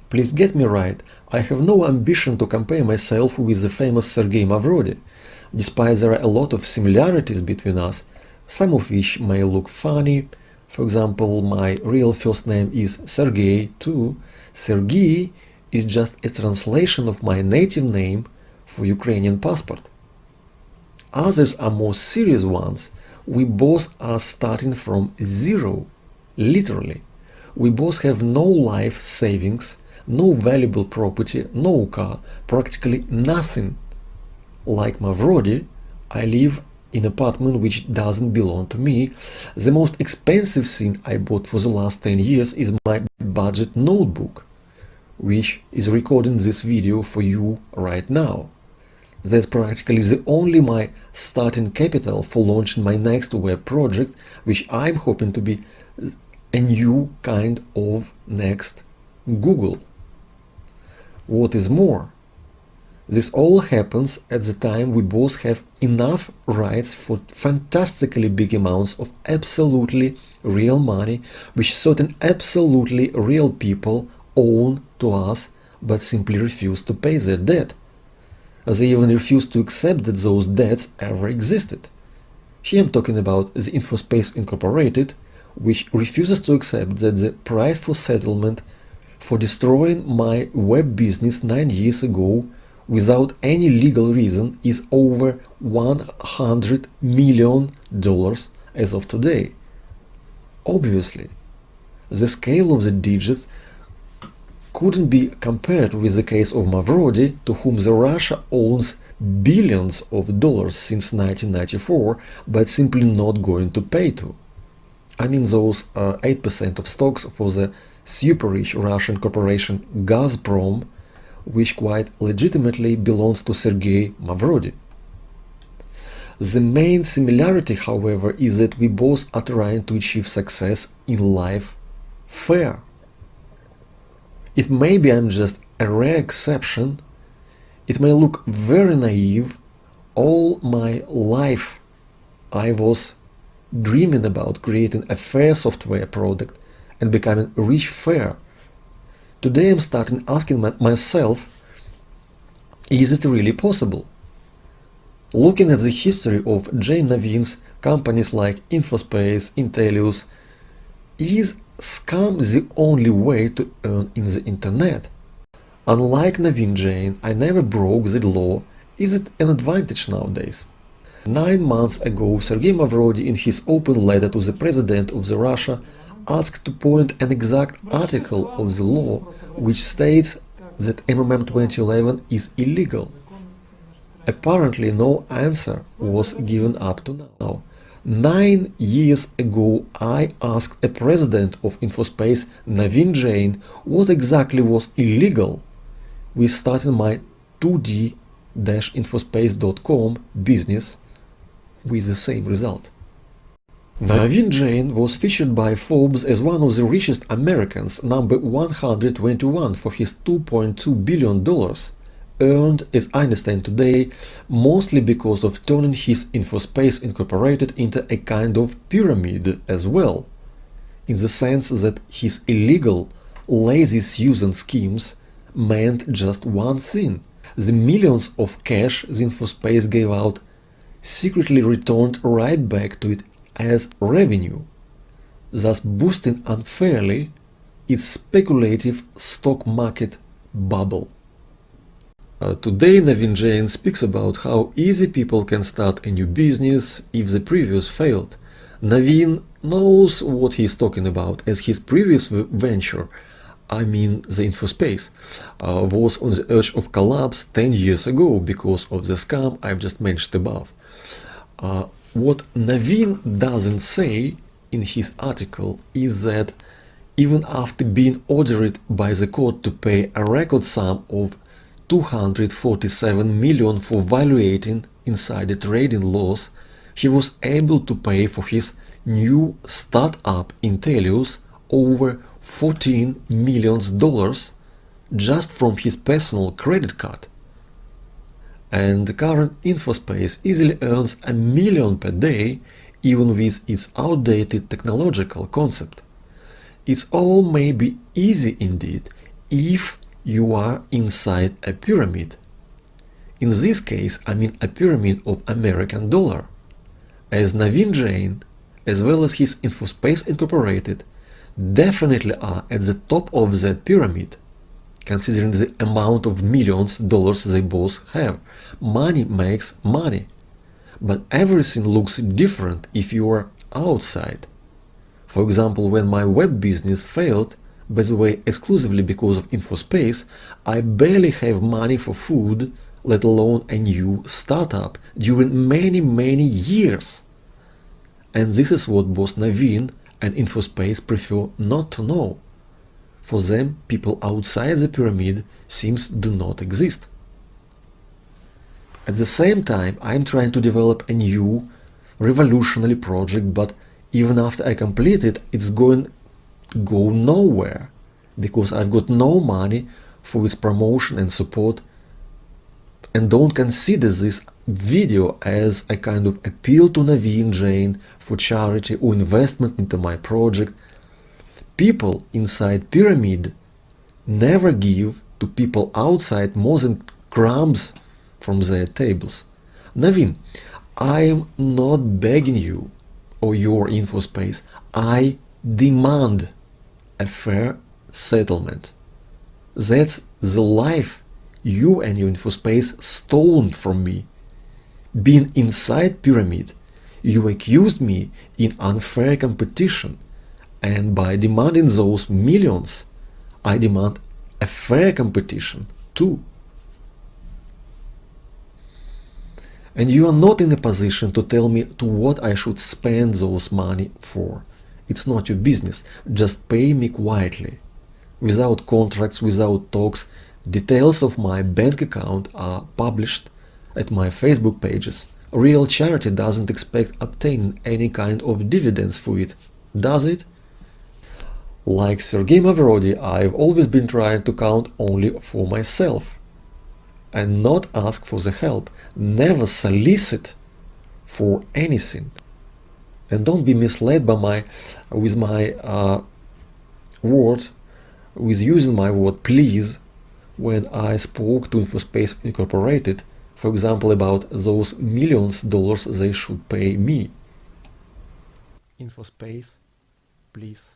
Please get me right, I have no ambition to compare myself with the famous Sergei Mavrodi, despite there are a lot of similarities between us, some of which may look funny. For example, my real first name is Sergei too. Sergei is just a translation of my native name for Ukrainian passport. Others are more serious ones. We both are starting from zero, literally. We both have no life savings, no valuable property, no car, practically nothing. Like Mavrodi, I live in an apartment which doesn't belong to me. The most expensive thing I bought for the last 10 years is my budget notebook, which is recording this video for you right now. That's practically the only my starting capital for launching my next web project, which I'm hoping to be a new kind of next Google. What is more, this all happens at the time we both have enough rights for fantastically big amounts of absolutely real money, which certain absolutely real people own to us but simply refuse to pay their debt. They even refuse to accept that those debts ever existed. Here I'm talking about the Infospace Incorporated, which refuses to accept that the price for settlement for destroying my web business 9 years ago without any legal reason is over $100 million as of today. Obviously, the scale of the digits couldn't be compared with the case of Mavrodi, to whom the Russia owns billions of dollars since 1994, but simply not going to pay to. I mean those 8% of stocks for the super-rich Russian corporation Gazprom, which quite legitimately belongs to Sergei Mavrodi. The main similarity, however, is that we both are trying to achieve success in life fair. It may be I'm just a rare exception. It may look very naive. All my life I was dreaming about creating a fair software product and becoming rich fair. Today I'm starting asking myself, is it really possible? Looking at the history of Naveen's companies like Infospace, Intellius, is scam the only way to earn in the internet? Unlike Naveen Jain, I never broke the law. Is it an advantage nowadays? 9 months ago, Sergei Mavrodi, in his open letter to the president of the Russia, asked to point an exact article of the law which states that MMM 2011 is illegal. Apparently no answer was given up to now. 9 years ago I asked a president of Infospace, Naveen Jain, what exactly was illegal with starting my 2d-infospace.com business with the same result. Naveen Jain was featured by Forbes as one of the richest Americans, number 121, for his $2.2 billion, earned, as I understand today, mostly because of turning his Infospace Incorporated into a kind of pyramid as well, in the sense that his illegal, lazy Susan schemes meant just one thing: the millions of cash the Infospace gave out secretly returned right back to it as revenue, thus boosting unfairly its speculative stock market bubble. Today Naveen Jain speaks about how easy people can start a new business if the previous failed. Naveen knows what he is talking about, as his previous venture, I mean the Infospace, was on the edge of collapse 10 years ago because of the scam I've just mentioned above. What Naveen doesn't say in his article is that even after being ordered by the court to pay a record sum of $247 million for violating insider trading laws, he was able to pay for his new startup Intellius over $14 million just from his personal credit card. And the current Infospace easily earns $1 million per day, even with its outdated technological concept. It's all may be easy indeed, if you are inside a pyramid. In this case, I mean a pyramid of American dollar, as Naveen Jain, as well as his Infospace Incorporated, definitely are at the top of that pyramid, considering the amount of millions dollars they both have. Money makes money. But everything looks different if you are outside. For example, when my web business failed, by the way, exclusively because of Infospace, I barely have money for food, let alone a new startup, during many years. And this is what both Naveen and Infospace prefer not to know. For them, people outside the pyramid seems do not exist. At the same time, I'm trying to develop a new, revolutionary project, but even after I complete it, it's going to go nowhere, because I've got no money for its promotion and support. And don't consider this video as a kind of appeal to Naveen Jain for charity or investment into my project. People inside pyramid never give to people outside more than crumbs from their tables. Naveen, I'm not begging you or your Infospace. I demand a fair settlement. That's the life you and your Infospace stolen from me. Being inside pyramid, you accused me in unfair competition, and by demanding those millions, I demand a fair competition too. And you are not in a position to tell me to what I should spend those money for. It's not your business. Just pay me quietly. Without contracts, without talks. Details of my bank account are published at my Facebook pages. Real charity doesn't expect obtaining any kind of dividends for it, does it? Like Sergei Mavrodi, I've always been trying to count only for myself and not ask for the help, never solicit for anything. And don't be misled by with using my word please when I spoke to Infospace Incorporated, for example, about those millions dollars they should pay me. Infospace, please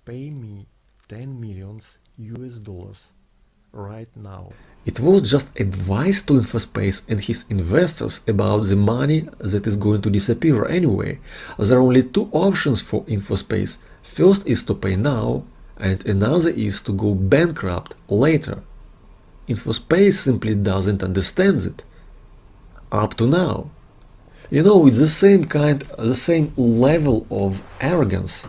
pay me 10 millions US dollars right now. It was just advice to Infospace and his investors about the money that is going to disappear anyway. There are only two options for Infospace. First is to pay now, and another is to go bankrupt later. Infospace simply doesn't understand it. Up to now. You know, it's the same level of arrogance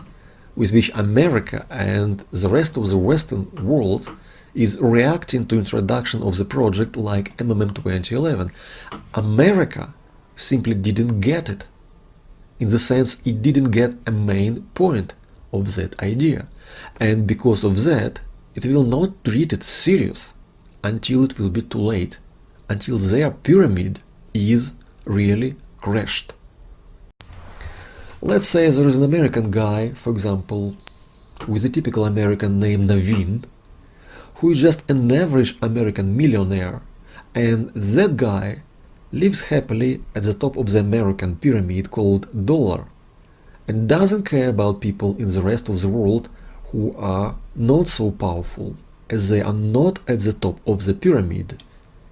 with which America and the rest of the Western world is reacting to introduction of the project like MMM 2011. America simply didn't get it. In the sense, it didn't get a main point of that idea. And because of that, it will not treat it serious until it will be too late, until their pyramid is really crashed. Let's say there is an American guy, for example, with a typical American name Naveen, who is just an average American millionaire, and that guy lives happily at the top of the American pyramid called dollar, and doesn't care about people in the rest of the world who are not so powerful, as they are not at the top of the pyramid.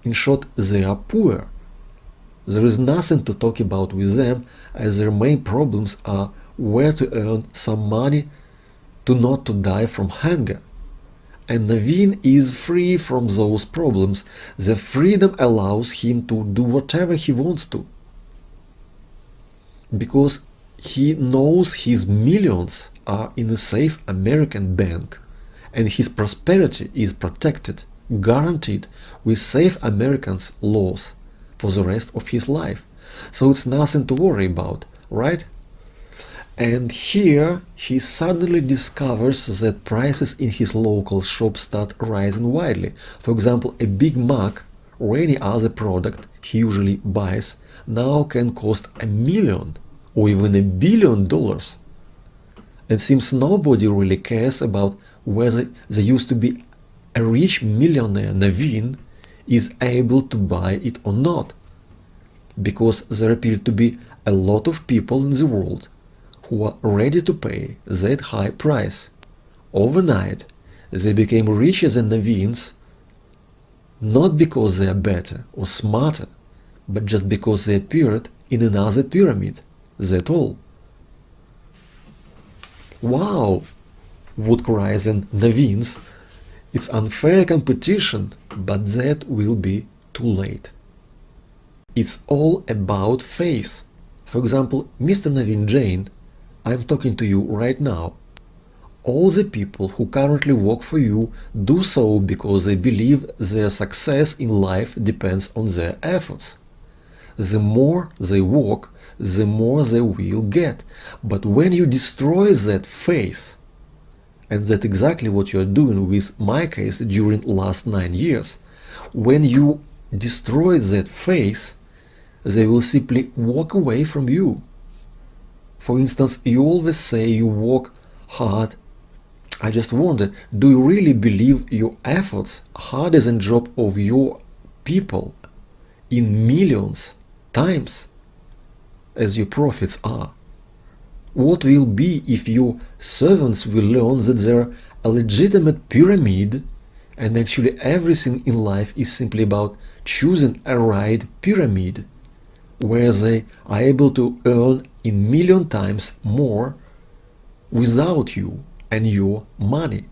In short, they are poor. There is nothing to talk about with them, as their main problems are where to earn some money to not to die from hunger. And Naveen is free from those problems. The freedom allows him to do whatever he wants to, because he knows his millions are in a safe American bank, and his prosperity is protected, guaranteed with safe Americans laws for the rest of his life. So it's nothing to worry about, right? And here he suddenly discovers that prices in his local shop start rising widely. For example, a Big Mac or any other product he usually buys now can cost $1 million or even $1 billion. And seems nobody really cares about whether there used to be a rich millionaire Naveen is able to buy it or not, because there appear to be a lot of people in the world who are ready to pay that high price. Overnight, they became richer than Naveens, not because they are better or smarter, but just because they appeared in another pyramid. That's all. Wow, would cry then Naveens. It's unfair competition, but that will be too late. It's all about face. For example, Mr. Naveen Jain, I'm talking to you right now. All the people who currently work for you do so because they believe their success in life depends on their efforts. The more they work, the more they will get. But when you destroy that face, and that's exactly what you are doing with my case during last 9 years, when you destroy that face, they will simply walk away from you. For instance, you always say you work hard. I just wonder, do you really believe your efforts harder than job of your people in millions times as your profits are? What will be if your servants will learn that they're a legitimate pyramid and actually everything in life is simply about choosing a right pyramid where they are able to earn in million times more without you and your money?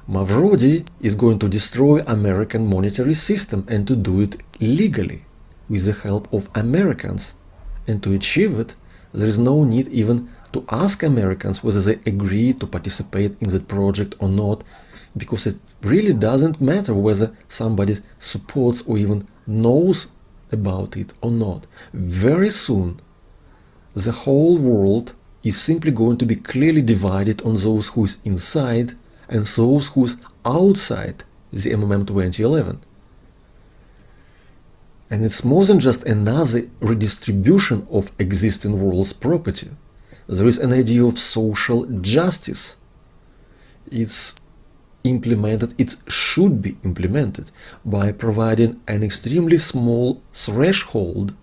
Mavrodi is going to destroy American monetary system and to do it legally with the help of Americans. And to achieve it, there is no need even to ask Americans whether they agree to participate in that project or not, because it really doesn't matter whether somebody supports or even knows about it or not. Very soon, the whole world is simply going to be clearly divided on those who's inside and those who's outside the MMM 2011. And it's more than just another redistribution of existing world's property. There is an idea of social justice. It's implemented, it should be implemented by providing an extremely small threshold.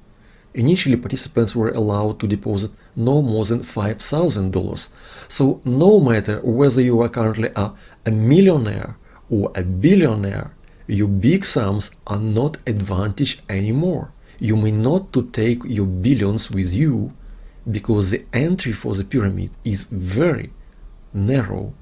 Initially, participants were allowed to deposit no more than $5,000. So no matter whether you are currently a millionaire or a billionaire, your big sums are not advantage anymore. You may not to take your billions with you because the entry for the pyramid is very narrow